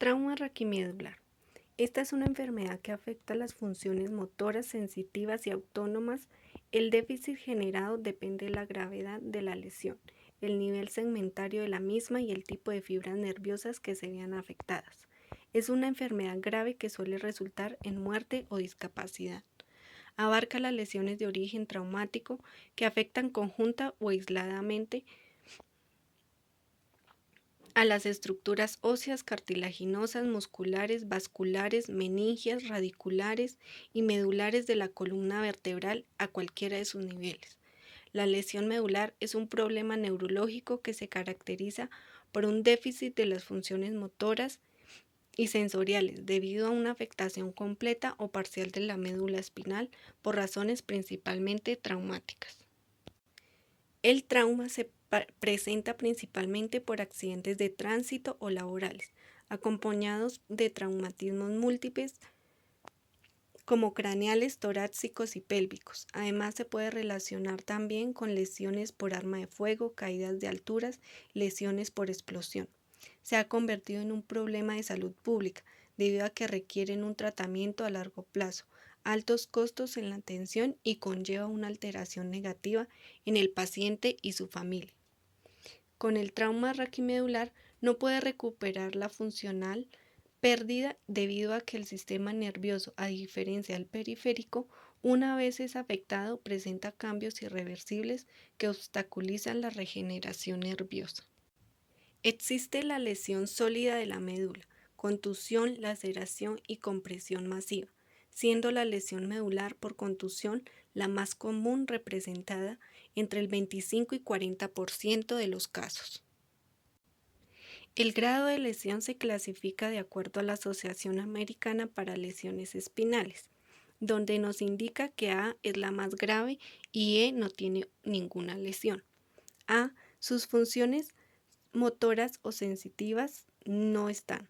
Trauma raquimedular. Esta es una enfermedad que afecta las funciones motoras, sensitivas y autónomas. El déficit generado depende de la gravedad de la lesión, el nivel segmentario de la misma y el tipo de fibras nerviosas que se vean afectadas. Es una enfermedad grave que suele resultar en muerte o discapacidad. Abarca las lesiones de origen traumático que afectan conjunta o aisladamente a las estructuras óseas, cartilaginosas, musculares, vasculares, meningias, radiculares y medulares de la columna vertebral a cualquiera de sus niveles. La lesión medular es un problema neurológico que se caracteriza por un déficit de las funciones motoras y sensoriales debido a una afectación completa o parcial de la médula espinal por razones principalmente traumáticas. El trauma se presenta principalmente por accidentes de tránsito o laborales, acompañados de traumatismos múltiples como craneales, torácicos y pélvicos. Además, se puede relacionar también con lesiones por arma de fuego, caídas de alturas, lesiones por explosión. Se ha convertido en un problema de salud pública debido a que requieren un tratamiento a largo plazo, altos costos en la atención y conlleva una alteración negativa en el paciente y su familia. Con el trauma raquimedular no puede recuperar la funcional pérdida debido a que el sistema nervioso, a diferencia del periférico, una vez es afectado, presenta cambios irreversibles que obstaculizan la regeneración nerviosa. Existe la lesión sólida de la médula, contusión, laceración y compresión masiva, siendo la lesión medular por contusión la más común, representada entre el 25 y 40% de los casos. El grado de lesión se clasifica de acuerdo a la Asociación Americana para Lesiones Espinales, donde nos indica que A es la más grave y E no tiene ninguna lesión. A, sus funciones motoras o sensitivas no están.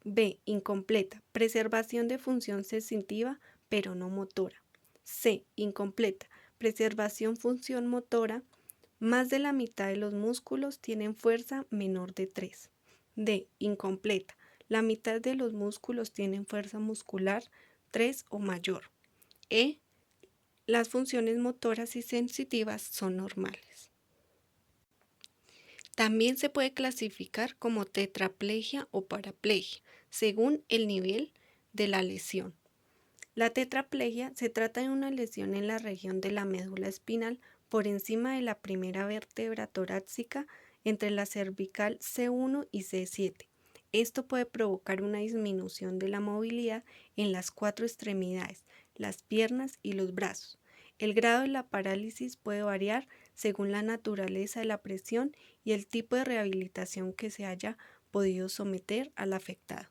B, incompleta, preservación de función sensitiva pero no motora. C, incompleta, preservación función motora. Más de la mitad de los músculos tienen fuerza menor de 3. D, incompleta, la mitad de los músculos tienen fuerza muscular 3 o mayor. E, las funciones motoras y sensitivas son normales. También se puede clasificar como tetraplegia o paraplegia, según el nivel de la lesión. La tetraplegia se trata de una lesión en la región de la médula espinal por encima de la primera vértebra torácica entre la cervical C1 y C7. Esto puede provocar una disminución de la movilidad en las 4 extremidades, las piernas y los brazos. El grado de la parálisis puede variar según la naturaleza de la presión y el tipo de rehabilitación que se haya podido someter al afectado.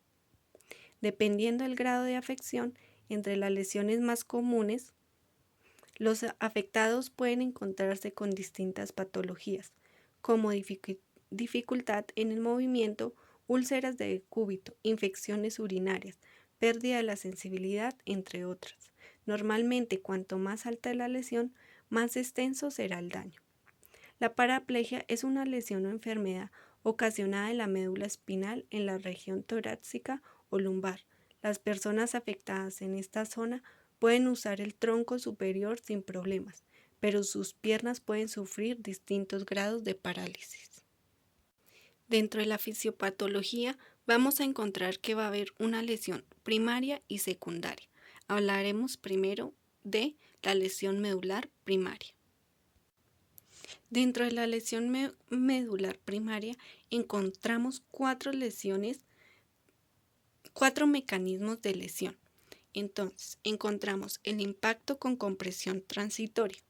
Dependiendo del grado de afección, entre las lesiones más comunes, los afectados pueden encontrarse con distintas patologías, como dificultad en el movimiento, úlceras de decúbito, infecciones urinarias, pérdida de la sensibilidad, entre otras. Normalmente, cuanto más alta es la lesión, más extenso será el daño. La paraplegia es una lesión o enfermedad ocasionada en la médula espinal en la región torácica o lumbar. Las personas afectadas en esta zona pueden usar el tronco superior sin problemas, pero sus piernas pueden sufrir distintos grados de parálisis. Dentro de la fisiopatología vamos a encontrar que va a haber una lesión primaria y secundaria. Hablaremos primero de la lesión medular primaria. Dentro de la lesión medular primaria encontramos cuatro mecanismos de lesión. Entonces, encontramos el impacto con compresión transitoria,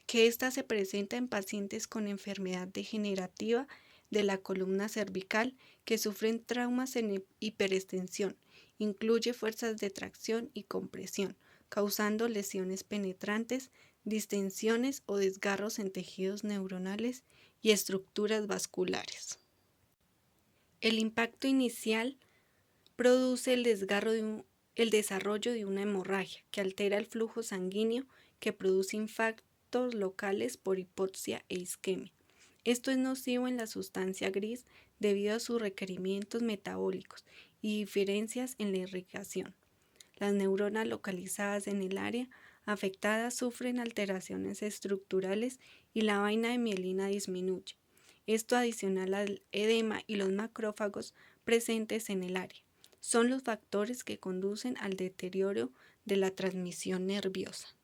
que ésta se presenta en pacientes con enfermedad degenerativa de la columna cervical que sufren traumas en hiperextensión. Incluye fuerzas de tracción y compresión, causando lesiones penetrantes, distensiones o desgarros en tejidos neuronales y estructuras vasculares. El impacto inicial produce el desarrollo de una hemorragia que altera el flujo sanguíneo, que produce infartos locales por hipoxia e isquemia. Esto es nocivo en la sustancia gris debido a sus requerimientos metabólicos y diferencias en la irrigación. Las neuronas localizadas en el área afectada sufren alteraciones estructurales y la vaina de mielina disminuye. Esto adicional al edema y los macrófagos presentes en el área. Son los factores que conducen al deterioro de la transmisión nerviosa.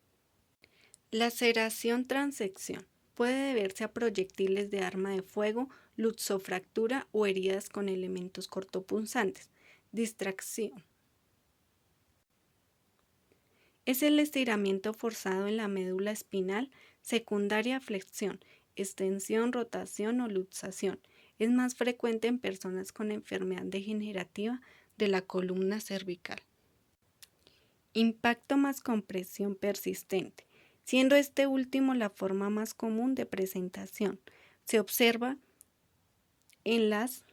Laceración transección puede deberse a proyectiles de arma de fuego, luxofractura o heridas con elementos cortopunzantes. Distracción es el estiramiento forzado en la médula espinal, secundaria a flexión, extensión, rotación o luxación. Es más frecuente en personas con enfermedad degenerativa de la columna cervical. Impacto más compresión persistente, siendo este último la forma más común de presentación. Se observa en las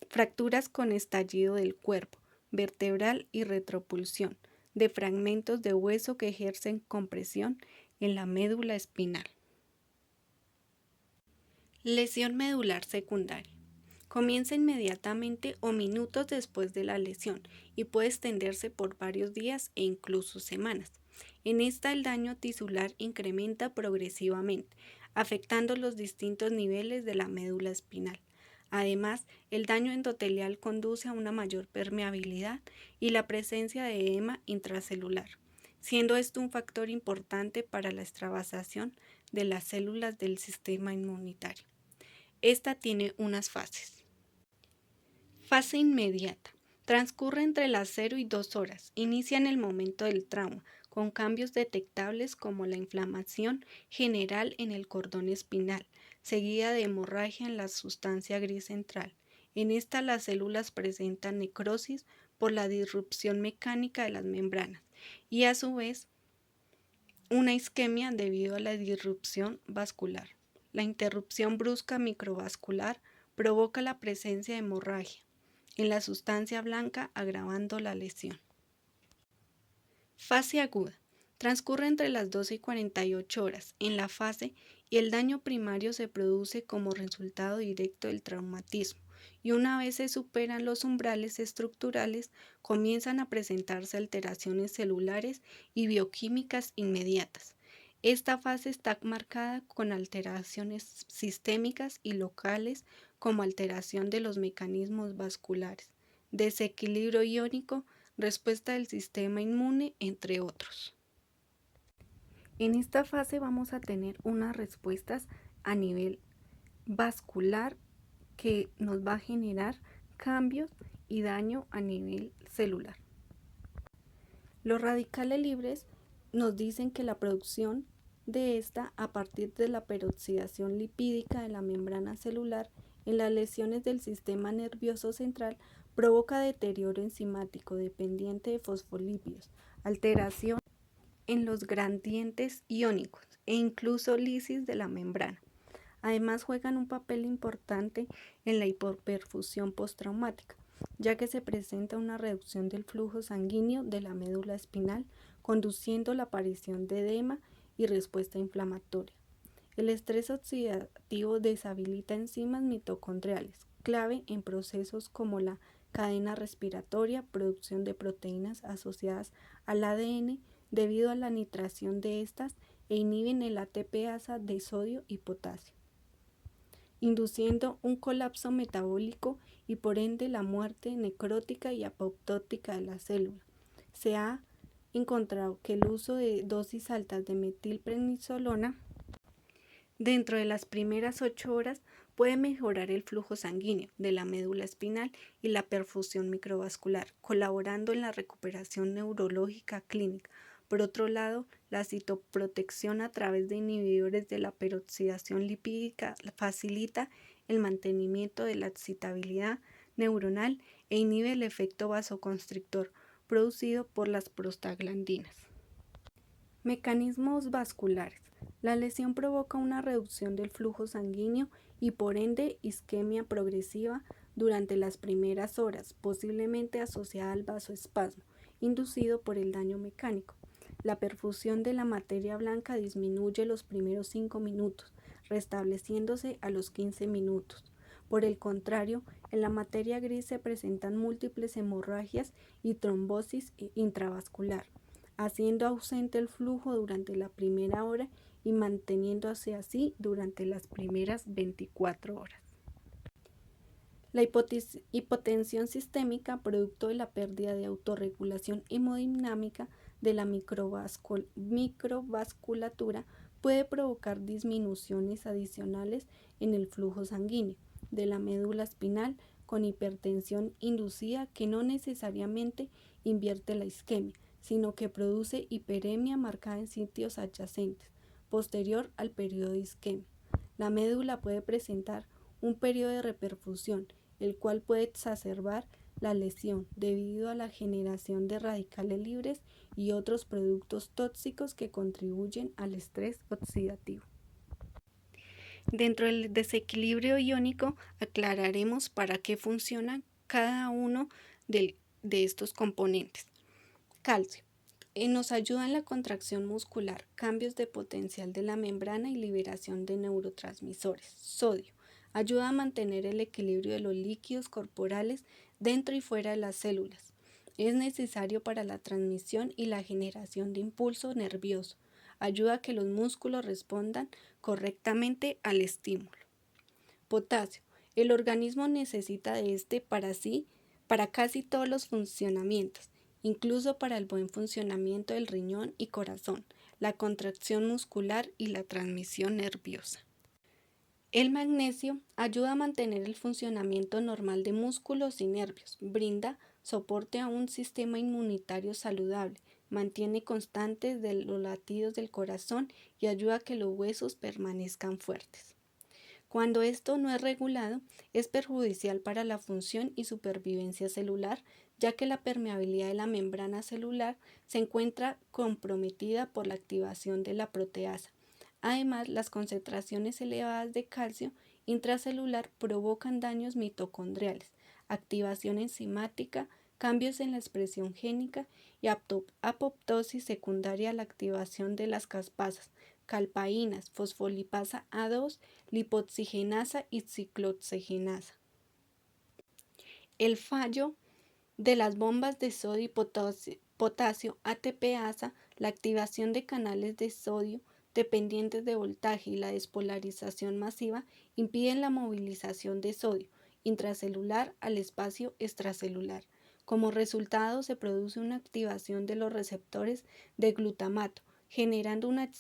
fracturas con estallido del cuerpo vertebral y retropulsión de fragmentos de hueso que ejercen compresión en la médula espinal. Lesión medular secundaria. Comienza inmediatamente o minutos después de la lesión y puede extenderse por varios días e incluso semanas. En esta el daño tisular incrementa progresivamente, afectando los distintos niveles de la médula espinal. Además, el daño endotelial conduce a una mayor permeabilidad y la presencia de edema intracelular, siendo esto un factor importante para la extravasación de las células del sistema inmunitario. Esta tiene unas fases. Fase inmediata. Transcurre entre las 0 y 2 horas. Inicia en el momento del trauma, con cambios detectables como la inflamación general en el cordón espinal, seguida de hemorragia en la sustancia gris central. En esta las células presentan necrosis por la disrupción mecánica de las membranas y a su vez una isquemia debido a la disrupción vascular. La interrupción brusca microvascular provoca la presencia de hemorragia en la sustancia blanca, agravando la lesión. Fase aguda. Transcurre entre las 12 y 48 horas en la fase y el daño primario se produce como resultado directo del traumatismo y una vez se superan los umbrales estructurales comienzan a presentarse alteraciones celulares y bioquímicas inmediatas. Esta fase está marcada con alteraciones sistémicas y locales como alteración de los mecanismos vasculares, desequilibrio iónico, respuesta del sistema inmune, entre otros. En esta fase vamos a tener unas respuestas a nivel vascular que nos va a generar cambios y daño a nivel celular. Los radicales libres nos dicen que la producción de esta a partir de la peroxidación lipídica de la membrana celular en las lesiones del sistema nervioso central provoca deterioro enzimático dependiente de fosfolípidos, alteración en los gradientes iónicos e incluso lisis de la membrana. Además juegan un papel importante en la hipoperfusión postraumática, ya que se presenta una reducción del flujo sanguíneo de la médula espinal, conduciendo a la aparición de edema y respuesta inflamatoria. El estrés oxidativo deshabilita enzimas mitocondriales, clave en procesos como la cadena respiratoria, producción de proteínas asociadas al ADN debido a la nitración de estas e inhiben el ATPasa de sodio y potasio, induciendo un colapso metabólico y por ende la muerte necrótica y apoptótica de la célula. Se ha encontrado que el uso de dosis altas de metilprednisolona dentro de las primeras 8 horas puede mejorar el flujo sanguíneo de la médula espinal y la perfusión microvascular, colaborando en la recuperación neurológica clínica. Por otro lado, la citoprotección a través de inhibidores de la peroxidación lipídica facilita el mantenimiento de la excitabilidad neuronal e inhibe el efecto vasoconstrictor producido por las prostaglandinas. Mecanismos vasculares. La lesión provoca una reducción del flujo sanguíneo y por ende isquemia progresiva durante las primeras horas, posiblemente asociada al vasoespasmo, inducido por el daño mecánico. La perfusión de la materia blanca disminuye los primeros 5 minutos, restableciéndose a los 15 minutos. Por el contrario, en la materia gris se presentan múltiples hemorragias y trombosis intravascular, haciendo ausente el flujo durante la primera hora y manteniéndose así durante las primeras 24 horas. La hipotensión sistémica, producto de la pérdida de autorregulación hemodinámica de la microvasculatura, puede provocar disminuciones adicionales en el flujo sanguíneo de la médula espinal con hipertensión inducida que no necesariamente invierte la isquemia, sino que produce hiperemia marcada en sitios adyacentes, posterior al periodo de isquemia. La médula puede presentar un periodo de reperfusión, el cual puede exacerbar la lesión debido a la generación de radicales libres y otros productos tóxicos que contribuyen al estrés oxidativo. Dentro del desequilibrio iónico aclararemos para qué funciona cada uno de estos componentes. Calcio. Nos ayuda en la contracción muscular, cambios de potencial de la membrana y liberación de neurotransmisores. Sodio. Ayuda a mantener el equilibrio de los líquidos corporales dentro y fuera de las células. Es necesario para la transmisión y la generación de impulso nervioso. Ayuda a que los músculos respondan correctamente al estímulo. Potasio. El organismo necesita de este para casi todos los funcionamientos, incluso para el buen funcionamiento del riñón y corazón, la contracción muscular y la transmisión nerviosa. El magnesio ayuda a mantener el funcionamiento normal de músculos y nervios, brinda soporte a un sistema inmunitario saludable, mantiene constantes los latidos del corazón y ayuda a que los huesos permanezcan fuertes. Cuando esto no es regulado, es perjudicial para la función y supervivencia celular, ya que la permeabilidad de la membrana celular se encuentra comprometida por la activación de la proteasa. Además, las concentraciones elevadas de calcio intracelular provocan daños mitocondriales, activación enzimática, cambios en la expresión génica y apoptosis secundaria a la activación de las caspasas, calpaínas, fosfolipasa A2, lipoxigenasa y ciclooxigenasa. El fallo de las bombas de sodio y potasio ATPasa, la activación de canales de sodio dependientes de voltaje y la despolarización masiva impiden la movilización de sodio intracelular al espacio extracelular. Como resultado, se produce una activación de los receptores de glutamato, generando una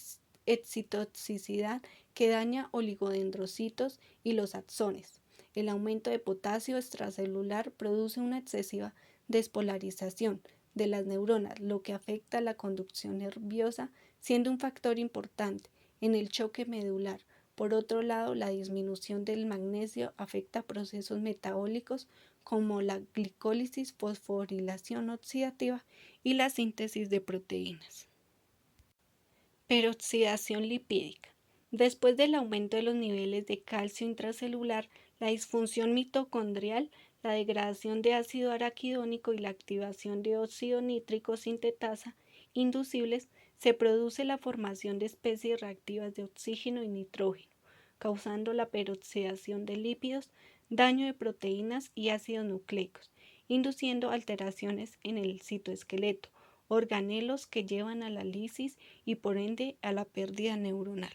excitotoxicidad que daña oligodendrocitos y los axones. El aumento de potasio extracelular produce una excesiva despolarización de las neuronas, lo que afecta a la conducción nerviosa, siendo un factor importante en el choque medular. Por otro lado, la disminución del magnesio afecta procesos metabólicos como la glicólisis, fosforilación oxidativa y la síntesis de proteínas. Peroxidación lipídica. Después del aumento de los niveles de calcio intracelular, la disfunción mitocondrial, la degradación de ácido araquidónico y la activación de óxido nítrico sintetasa inducibles, se produce la formación de especies reactivas de oxígeno y nitrógeno, causando la peroxidación de lípidos, daño de proteínas y ácidos nucleicos, induciendo alteraciones en el citoesqueleto, organelos que llevan a la lisis y por ende a la pérdida neuronal.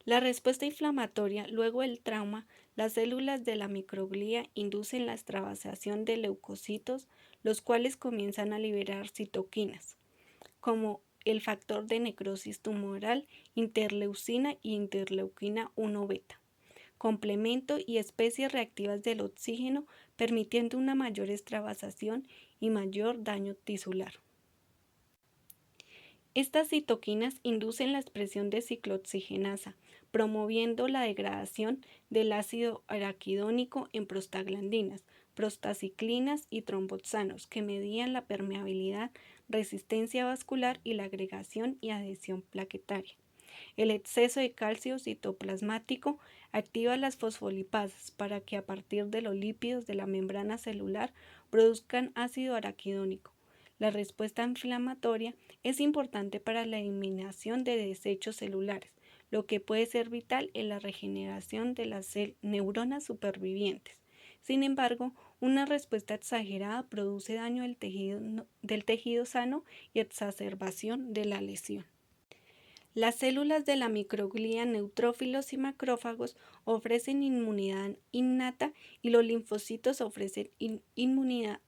La respuesta inflamatoria luego del trauma, las células de la microglia inducen la extravasación de leucocitos, los cuales comienzan a liberar citoquinas, como el factor de necrosis tumoral, interleucina y interleuquina 1 beta, complemento y especies reactivas del oxígeno, permitiendo una mayor extravasación y mayor daño tisular. Estas citoquinas inducen la expresión de ciclooxigenasa, promoviendo la degradación del ácido araquidónico en prostaglandinas, prostaciclinas y tromboxanos, que medían la permeabilidad, resistencia vascular y la agregación y adhesión plaquetaria. El exceso de calcio citoplasmático activa las fosfolipasas para que a partir de los lípidos de la membrana celular produzcan ácido araquidónico. La respuesta inflamatoria es importante para la eliminación de desechos celulares, lo que puede ser vital en la regeneración de las neuronas supervivientes. Sin embargo, una respuesta exagerada produce daño del tejido sano y exacerbación de la lesión. Las células de la microglia, neutrófilos y macrófagos ofrecen inmunidad innata y los linfocitos ofrecen inmunidad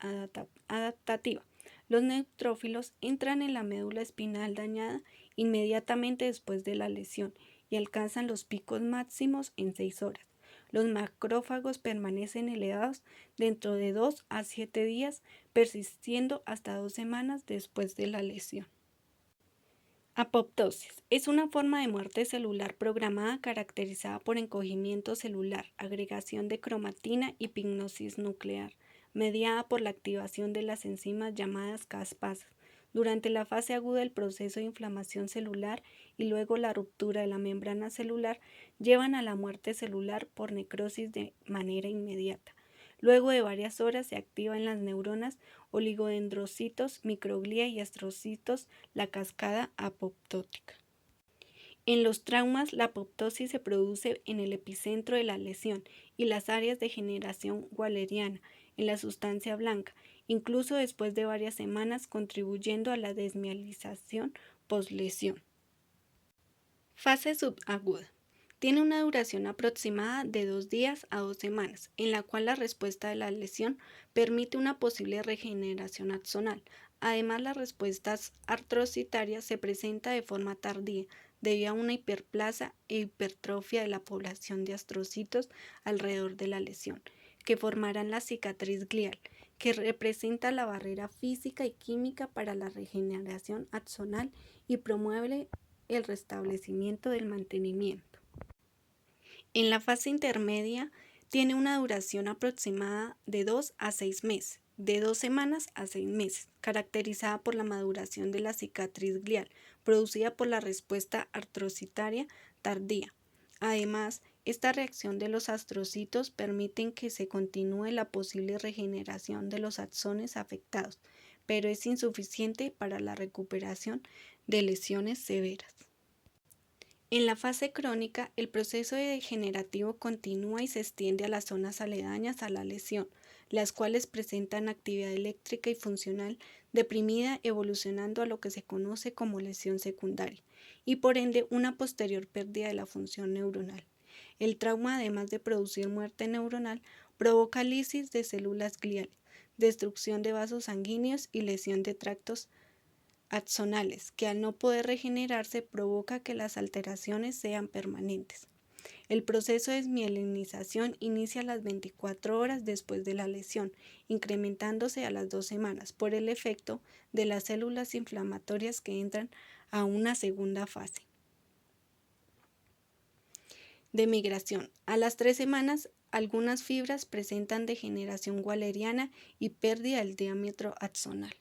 adaptativa. Los neutrófilos entran en la médula espinal dañada inmediatamente después de la lesión y alcanzan los picos máximos en 6 horas. Los macrófagos permanecen elevados dentro de 2 a 7 días, persistiendo hasta 2 semanas después de la lesión. Apoptosis es una forma de muerte celular programada caracterizada por encogimiento celular, agregación de cromatina y pignosis nuclear, mediada por la activación de las enzimas llamadas caspasas. Durante la fase aguda el proceso de inflamación celular y luego la ruptura de la membrana celular llevan a la muerte celular por necrosis de manera inmediata. Luego de varias horas se activa en las neuronas, oligodendrocitos, microglia y astrocitos la cascada apoptótica. En los traumas, la apoptosis se produce en el epicentro de la lesión y las áreas de generación waleriana, en la sustancia blanca, incluso después de varias semanas, contribuyendo a la desmielinización poslesión. Fase subaguda. Tiene una duración aproximada de 2 días a 2 semanas, en la cual la respuesta de la lesión permite una posible regeneración axonal. Además, la respuesta artrocitaria se presenta de forma tardía, debido a una hiperplasia e hipertrofia de la población de astrocitos alrededor de la lesión, que formarán la cicatriz glial, que representa la barrera física y química para la regeneración axonal y promueve el restablecimiento del mantenimiento. En la fase intermedia tiene una duración aproximada de 2 a 6 meses, de 2 semanas a 6 meses, caracterizada por la maduración de la cicatriz glial, producida por la respuesta artrocitaria tardía. Además, esta reacción de los astrocitos permite que se continúe la posible regeneración de los axones afectados, pero es insuficiente para la recuperación de lesiones severas. En la fase crónica, el proceso degenerativo continúa y se extiende a las zonas aledañas a la lesión, las cuales presentan actividad eléctrica y funcional deprimida, evolucionando a lo que se conoce como lesión secundaria, y por ende una posterior pérdida de la función neuronal. El trauma, además de producir muerte neuronal, provoca lisis de células gliales, destrucción de vasos sanguíneos y lesión de tractos axonales, que al no poder regenerarse provoca que las alteraciones sean permanentes. El proceso de desmielinización inicia a las 24 horas después de la lesión, incrementándose a las 2 semanas por el efecto de las células inflamatorias que entran a una segunda fase de migración. A las 3 semanas, algunas fibras presentan degeneración waleriana y pérdida del diámetro axonal.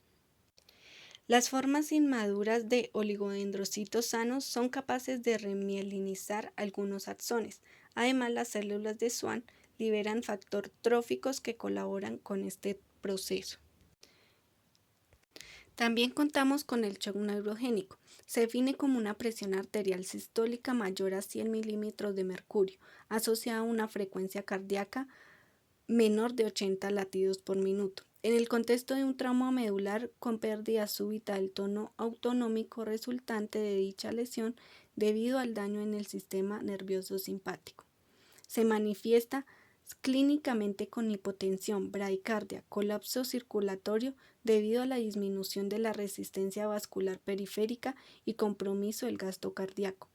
Las formas inmaduras de oligodendrocitos sanos son capaces de remielinizar algunos axones. Además, las células de Schwann liberan factores tróficos que colaboran con este proceso. También contamos con el shock neurogénico. Se define como una presión arterial sistólica mayor a 100 milímetros de mercurio, asociada a una frecuencia cardíaca menor de 80 latidos por minuto. En el contexto de un trauma medular con pérdida súbita del tono autonómico resultante de dicha lesión debido al daño en el sistema nervioso simpático. Se manifiesta clínicamente con hipotensión, bradicardia, colapso circulatorio debido a la disminución de la resistencia vascular periférica y compromiso del gasto cardíaco.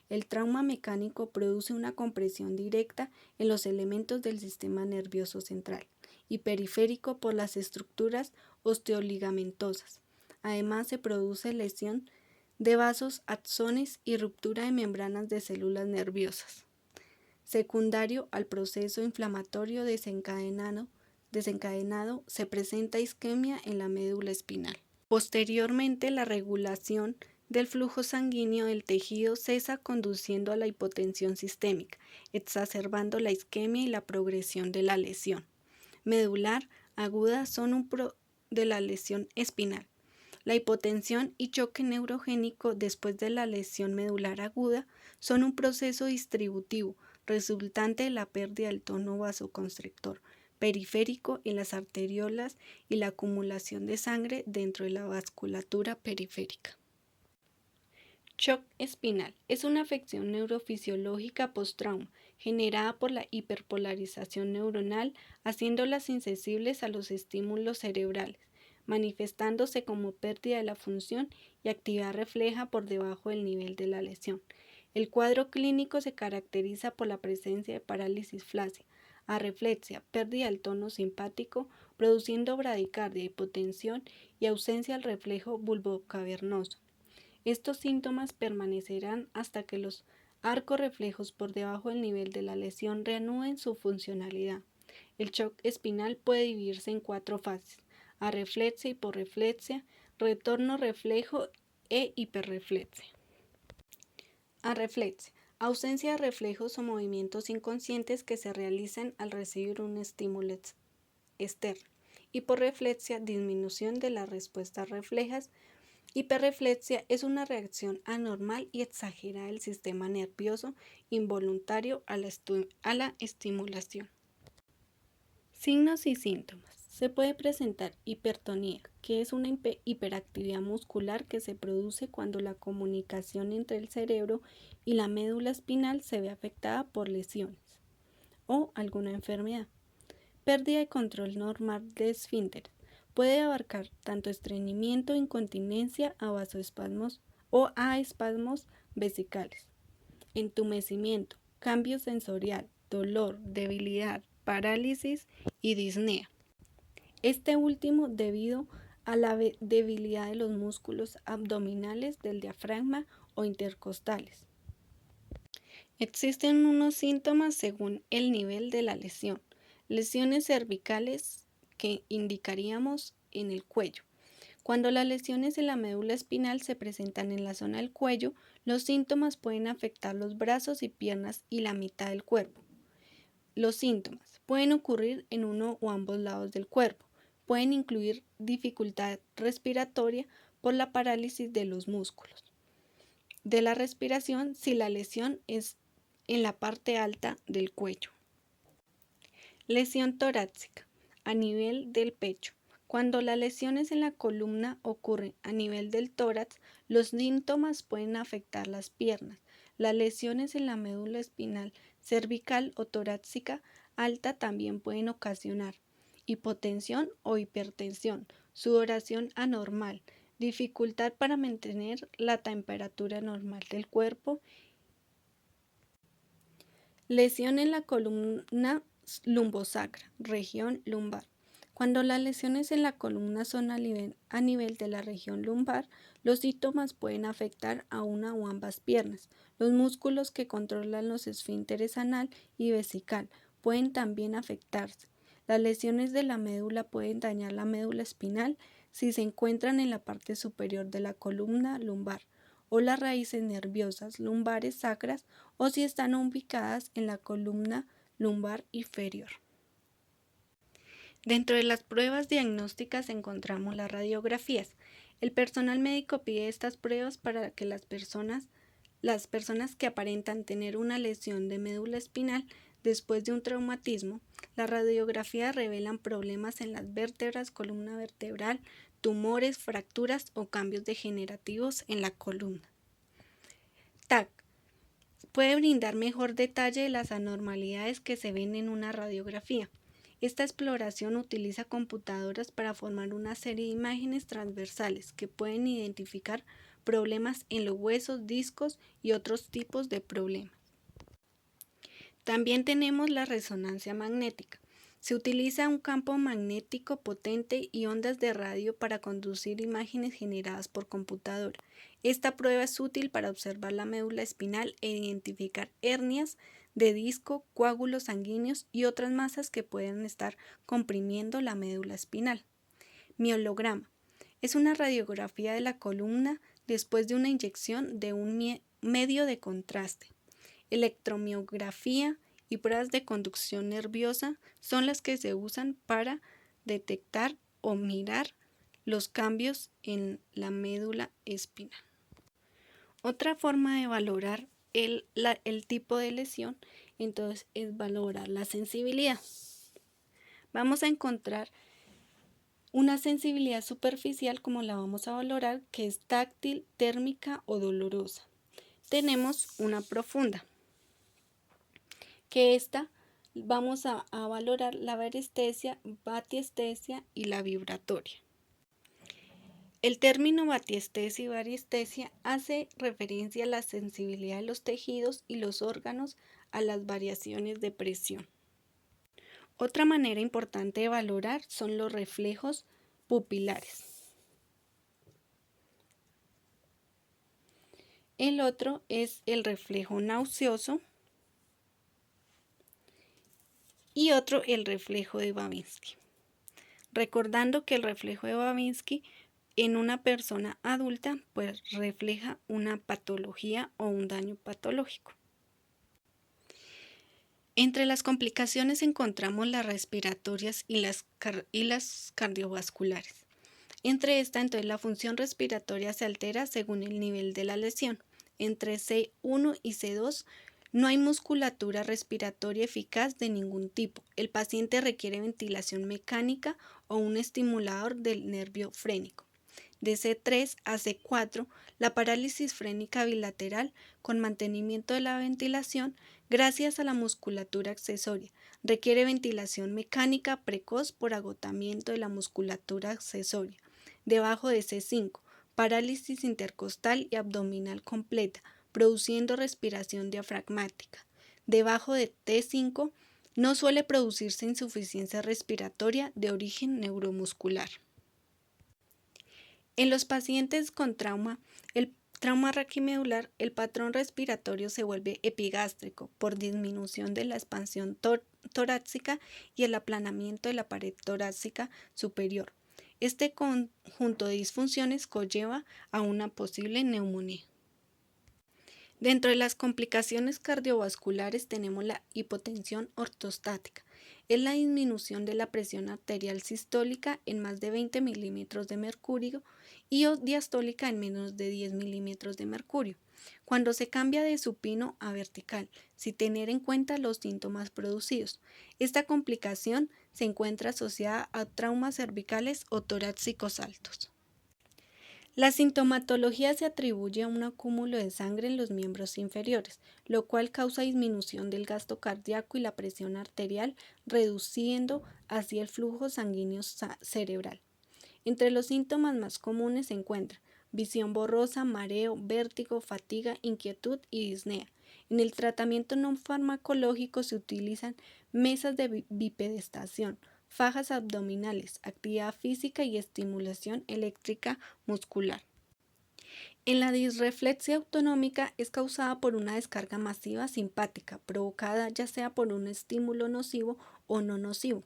El trauma mecánico produce una compresión directa en los elementos del sistema nervioso central y periférico por las estructuras osteoligamentosas. Además, se produce lesión de vasos, axones y ruptura de membranas de células nerviosas. Secundario al proceso inflamatorio desencadenado, se presenta isquemia en la médula espinal. Posteriormente, la regulación del flujo sanguíneo del tejido cesa conduciendo a la hipotensión sistémica, exacerbando la isquemia y la progresión de la lesión medular aguda son de la lesión espinal. La hipotensión y choque neurogénico después de la lesión medular aguda son un proceso distributivo resultante de la pérdida del tono vasoconstrictor periférico en las arteriolas y la acumulación de sangre dentro de la vasculatura periférica. Shock espinal es una afección neurofisiológica post-trauma generada por la hiperpolarización neuronal, haciéndolas insensibles a los estímulos cerebrales, manifestándose como pérdida de la función y actividad refleja por debajo del nivel de la lesión. El cuadro clínico se caracteriza por la presencia de parálisis flácida, arreflexia, pérdida del tono simpático, produciendo bradicardia, hipotensión y ausencia del reflejo bulbocavernoso. Estos síntomas permanecerán hasta que los arcos reflejos por debajo del nivel de la lesión reanuden su funcionalidad. El shock espinal puede dividirse en 4 fases: arreflexia, hiporreflexia, retorno reflejo e hiperreflexia. Arreflexia: ausencia de reflejos o movimientos inconscientes que se realizan al recibir un estímulo externo. Hiporreflexia: disminución de las respuestas reflejas. Hiperreflexia es una reacción anormal y exagerada del sistema nervioso involuntario a la estimulación. Signos y síntomas. Se puede presentar hipertonía, que es una hiperactividad muscular que se produce cuando la comunicación entre el cerebro y la médula espinal se ve afectada por lesiones o alguna enfermedad. Pérdida de control normal de esfínteres. Puede abarcar tanto estreñimiento, incontinencia a vasoespasmos o a espasmos vesicales, entumecimiento, cambio sensorial, dolor, debilidad, parálisis y disnea. Este último debido a la debilidad de los músculos abdominales del diafragma o intercostales. Existen unos síntomas según el nivel de la lesión. Lesiones cervicales que indicaríamos en el cuello. Cuando las lesiones en la médula espinal se presentan en la zona del cuello, los síntomas pueden afectar los brazos y piernas y la mitad del cuerpo. Los síntomas pueden ocurrir en uno o ambos lados del cuerpo. Pueden incluir dificultad respiratoria por la parálisis de los músculos de la respiración si la lesión es en la parte alta del cuello. Lesión torácica a nivel del pecho. Cuando las lesiones en la columna ocurren a nivel del tórax, los síntomas pueden afectar las piernas. Las lesiones en la médula espinal cervical o torácica alta también pueden ocasionar hipotensión o hipertensión, sudoración anormal, dificultad para mantener la temperatura normal del cuerpo. Lesión en la columna lumbosacra, región lumbar. Cuando las lesiones en la columna son a nivel de la región lumbar, los síntomas pueden afectar a una o ambas piernas. Los músculos que controlan los esfínteres anal y vesical pueden también afectarse. Las lesiones de la médula pueden dañar la médula espinal si se encuentran en la parte superior de la columna lumbar o las raíces nerviosas lumbares sacras o si están ubicadas en la columna lumbar inferior. Dentro de las pruebas diagnósticas encontramos las radiografías. El personal médico pide estas pruebas para que las personas que aparentan tener una lesión de médula espinal después de un traumatismo. Las radiografías revelan problemas en las vértebras, columna vertebral, tumores, fracturas o cambios degenerativos en la columna. TAC puede brindar mejor detalle de las anormalidades que se ven en una radiografía. Esta exploración utiliza computadoras para formar una serie de imágenes transversales que pueden identificar problemas en los huesos, discos y otros tipos de problemas. También tenemos la resonancia magnética. Se utiliza un campo magnético potente y ondas de radio para conducir imágenes generadas por computadora. Esta prueba es útil para observar la médula espinal e identificar hernias de disco, coágulos sanguíneos y otras masas que pueden estar comprimiendo la médula espinal. Miolograma. Es una radiografía de la columna después de una inyección de un medio de contraste. Electromiografía y pruebas de conducción nerviosa son las que se usan para detectar o mirar los cambios en la médula espinal. Otra forma de valorar el tipo de lesión, entonces es valorar la sensibilidad. Vamos a encontrar una sensibilidad superficial, como la vamos a valorar, que es táctil, térmica o dolorosa. Tenemos una profunda, que esta vamos a valorar la varestesia, batiestesia y la vibratoria. El término batiestesia y variestesia hace referencia a la sensibilidad de los tejidos y los órganos a las variaciones de presión. Otra manera importante de valorar son los reflejos pupilares. El otro es el reflejo nauseoso y otro el reflejo de Babinski. Recordando que el reflejo de Babinski en una persona adulta pues refleja una patología o un daño patológico. Entre las complicaciones encontramos las respiratorias y las cardiovasculares. Entre estas, entonces, la función respiratoria se altera según el nivel de la lesión. Entre C1 y C2 no hay musculatura respiratoria eficaz de ningún tipo. El paciente requiere ventilación mecánica o un estimulador del nervio frénico. De C3 a C4, la parálisis frénica bilateral con mantenimiento de la ventilación gracias a la musculatura accesoria. Requiere ventilación mecánica precoz por agotamiento de la musculatura accesoria. Debajo de C5, parálisis intercostal y abdominal completa, produciendo respiración diafragmática. Debajo de T5, no suele producirse insuficiencia respiratoria de origen neuromuscular. En los pacientes con el trauma raquimedular, el patrón respiratorio se vuelve epigástrico por disminución de la expansión torácica y el aplanamiento de la pared torácica superior. Este conjunto de disfunciones conlleva a una posible neumonía. Dentro de las complicaciones cardiovasculares tenemos la hipotensión ortostática. Es la disminución de la presión arterial sistólica en más de 20 milímetros de mercurio y diastólica en menos de 10 milímetros de mercurio, cuando se cambia de supino a vertical, sin tener en cuenta los síntomas producidos. Esta complicación se encuentra asociada a traumas cervicales o torácicos altos. La sintomatología se atribuye a un acúmulo de sangre en los miembros inferiores, lo cual causa disminución del gasto cardíaco y la presión arterial, reduciendo así el flujo sanguíneo cerebral. Entre los síntomas más comunes se encuentran visión borrosa, mareo, vértigo, fatiga, inquietud y disnea. En el tratamiento no farmacológico se utilizan mesas de bipedestación, fajas abdominales, actividad física y estimulación eléctrica muscular. En la disreflexia autonómica es causada por una descarga masiva simpática, provocada ya sea por un estímulo nocivo o no nocivo,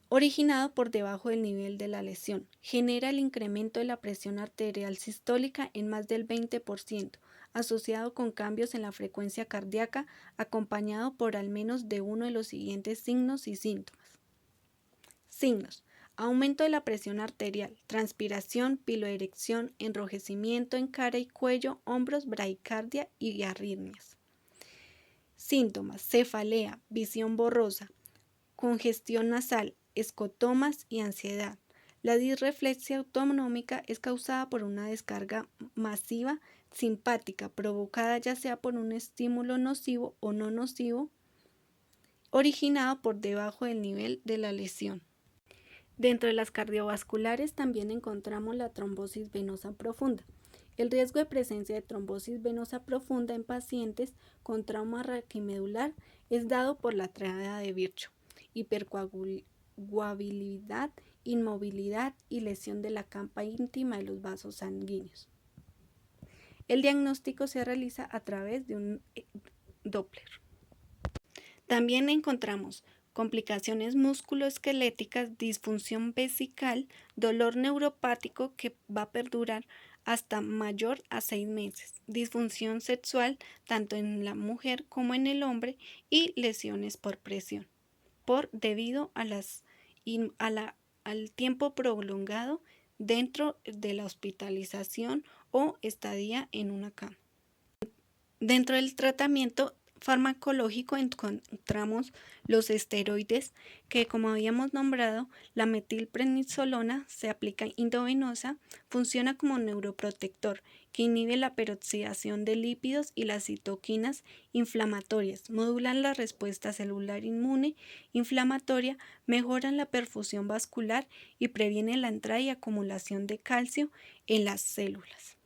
originado por debajo del nivel de la lesión. Genera el incremento de la presión arterial sistólica en más del 20%, asociado con cambios en la frecuencia cardíaca, acompañado por al menos de uno de los siguientes signos y síntomas. Signos: aumento de la presión arterial, transpiración, piloerección, enrojecimiento en cara y cuello, hombros, bradicardia y arritmias. Síntomas: cefalea, visión borrosa, congestión nasal, escotomas y ansiedad. La disreflexia autonómica es causada por una descarga masiva simpática provocada ya sea por un estímulo nocivo o no nocivo, originado por debajo del nivel de la lesión. Dentro de las cardiovasculares también encontramos la trombosis venosa profunda. El riesgo de presencia de trombosis venosa profunda en pacientes con trauma raquimedular es dado por la tríada de Virchow: hipercoagulabilidad, inmovilidad y lesión de la capa íntima de los vasos sanguíneos. El diagnóstico se realiza a través de un Doppler. También encontramos complicaciones musculoesqueléticas, disfunción vesical, dolor neuropático que va a perdurar hasta mayor a 6 meses, disfunción sexual tanto en la mujer como en el hombre y lesiones por presión, debido a al tiempo prolongado dentro de la hospitalización o estadía en una cama. Dentro del tratamiento farmacológico encontramos los esteroides que, como habíamos nombrado, la metilprednisolona se aplica endovenosa, funciona como neuroprotector que inhibe la peroxidación de lípidos y las citoquinas inflamatorias, modulan la respuesta celular inmune inflamatoria, mejoran la perfusión vascular y previene la entrada y acumulación de calcio en las células.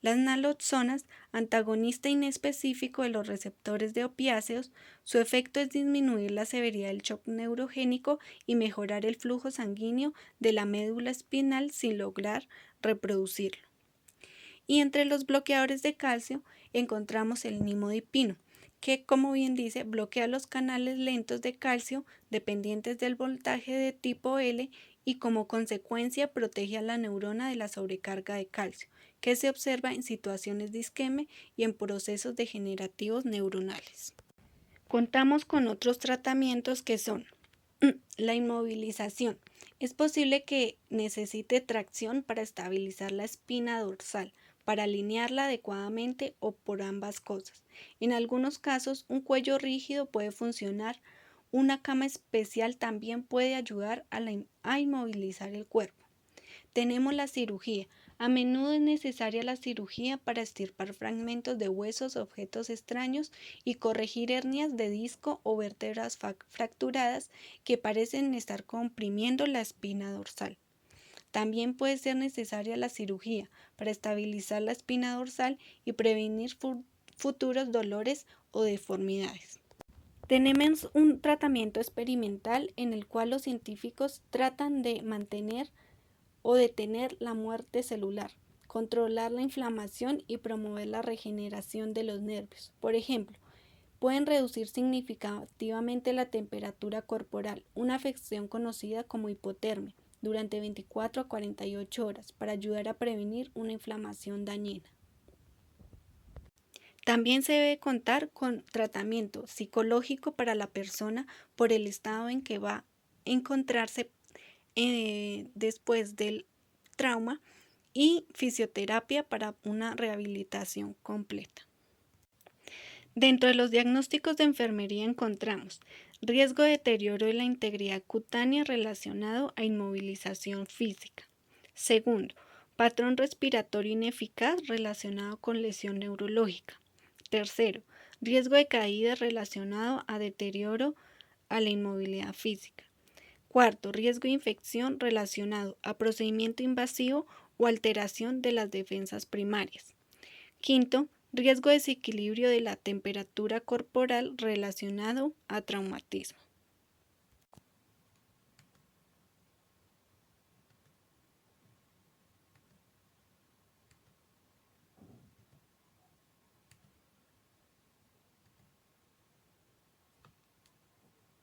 Las naloxonas, antagonista inespecífico de los receptores de opiáceos, su efecto es disminuir la severidad del shock neurogénico y mejorar el flujo sanguíneo de la médula espinal sin lograr reproducirlo. Y entre los bloqueadores de calcio encontramos el nimodipino, que como bien dice, bloquea los canales lentos de calcio dependientes del voltaje de tipo L y como consecuencia protege a la neurona de la sobrecarga de calcio, que se observa en situaciones de isquemia y en procesos degenerativos neuronales. Contamos con otros tratamientos que son la inmovilización. Es posible que necesite tracción para estabilizar la espina dorsal, para alinearla adecuadamente o por ambas cosas. En algunos casos, un cuello rígido puede funcionar. Una cama especial también puede ayudar a inmovilizar el cuerpo. Tenemos la cirugía. A menudo es necesaria la cirugía para extirpar fragmentos de huesos, objetos extraños y corregir hernias de disco o vértebras fracturadas que parecen estar comprimiendo la espina dorsal. También puede ser necesaria la cirugía para estabilizar la espina dorsal y prevenir futuros dolores o deformidades. Tenemos un tratamiento experimental en el cual los científicos tratan de mantener o detener la muerte celular, controlar la inflamación y promover la regeneración de los nervios. Por ejemplo, pueden reducir significativamente la temperatura corporal, una afección conocida como hipotermia, durante 24 a 48 horas para ayudar a prevenir una inflamación dañina. También se debe contar con tratamiento psicológico para la persona por el estado en que va a encontrarse después del trauma y fisioterapia para una rehabilitación completa. Dentro de los diagnósticos de enfermería encontramos riesgo de deterioro de la integridad cutánea relacionado a inmovilización física. Segundo, patrón respiratorio ineficaz relacionado con lesión neurológica. Tercero, riesgo de caída relacionado a deterioro a la inmovilidad física. Cuarto, riesgo de infección relacionado a procedimiento invasivo o alteración de las defensas primarias. Quinto, riesgo de desequilibrio de la temperatura corporal relacionado a traumatismo.